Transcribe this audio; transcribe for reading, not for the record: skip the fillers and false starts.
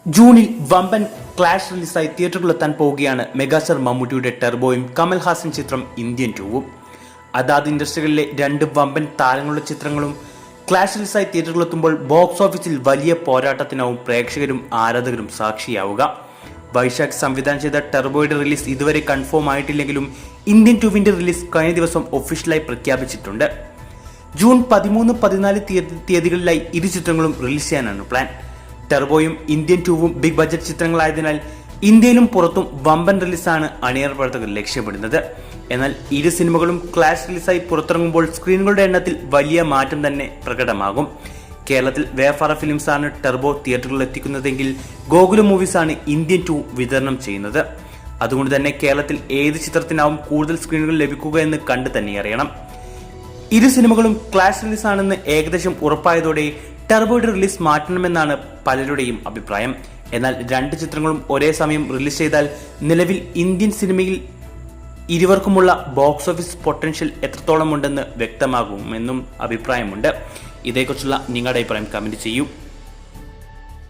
ജൂണിൽ വമ്പൻ ക്ലാഷ് റിലീസായി തിയേറ്ററുകളിലെത്താൻ പോവുകയാണ് മെഗാസ്റ്റാർ മമ്മൂട്ടിയുടെ ടെർബോയും കമൽഹാസൻ ചിത്രം ഇന്ത്യൻ ടൂവും. അതാത് ഇൻഡസ്ട്രികളിലെ രണ്ട് വമ്പൻ താരങ്ങളുടെ ചിത്രങ്ങളും ക്ലാഷ് റിലീസായി തിയേറ്ററുകളിലെത്തുമ്പോൾ ബോക്സ് ഓഫീസിൽ വലിയ പോരാട്ടത്തിനാവും പ്രേക്ഷകരും ആരാധകരും സാക്ഷിയാവുക. വൈശാഖ് സംവിധാനം ചെയ്ത ടെർബോയുടെ റിലീസ് ഇതുവരെ കൺഫേം ആയിട്ടില്ലെങ്കിലും ഇന്ത്യൻ ടൂവിന്റെ റിലീസ് കഴിഞ്ഞ ദിവസം ഒഫീഷ്യലായി പ്രഖ്യാപിച്ചിട്ടുണ്ട്. ജൂൺ 13-14 തീയതികളിലായി ഇരു ചിത്രങ്ങളും റിലീസ് ചെയ്യാനാണ് പ്ലാൻ. ടെർബോയും ഇന്ത്യൻ ടൂവും ബിഗ് ബഡ്ജറ്റ് ചിത്രങ്ങളായതിനാൽ ഇന്ത്യയിലും പുറത്തും വമ്പൻ റിലീസാണ് അണിയറ പ്രവർത്തകർ ലക്ഷ്യമിടുന്നത്. എന്നാൽ ഇരു സിനിമകളും ക്ലാഷ് റിലീസായി പുറത്തിറങ്ങുമ്പോൾ സ്ക്രീനുകളുടെ എണ്ണത്തിൽ വലിയ മാറ്റം തന്നെ പ്രകടമാകും. കേരളത്തിൽ വേഫാറ ഫിലിംസ് ആണ് ടെർബോ തിയേറ്ററുകളിൽ എത്തിക്കുന്നതെങ്കിൽ ഗോകുല മൂവീസ് ആണ് ഇന്ത്യൻ ടൂ വിതരണം ചെയ്യുന്നത്. അതുകൊണ്ട് തന്നെ കേരളത്തിൽ ഏത് ചിത്രത്തിനാവും കൂടുതൽ സ്ക്രീനുകൾ ലഭിക്കുക എന്ന് കണ്ടു തന്നെ അറിയണം. ഇരു സിനിമകളും ക്ലാഷ് റിലീസാണെന്ന് ഏകദേശം ഉറപ്പായതോടെ ടെർബോയുടെ റിലീസ് മാറ്റണമെന്നാണ് പലരുടെയും അഭിപ്രായം. എന്നാൽ രണ്ട് ചിത്രങ്ങളും ഒരേ സമയം റിലീസ് ചെയ്താൽ നിലവിൽ ഇന്ത്യൻ സിനിമയിൽ ഇരുവർക്കുമുള്ള ബോക്സ് ഓഫീസ് പൊട്ടൻഷ്യൽ എത്രത്തോളം ഉണ്ടെന്ന് വ്യക്തമാകുമെന്നും അഭിപ്രായമുണ്ട്. ഇതേക്കുറിച്ചുള്ള നിങ്ങളുടെ അഭിപ്രായം കമന്റ് ചെയ്യൂ.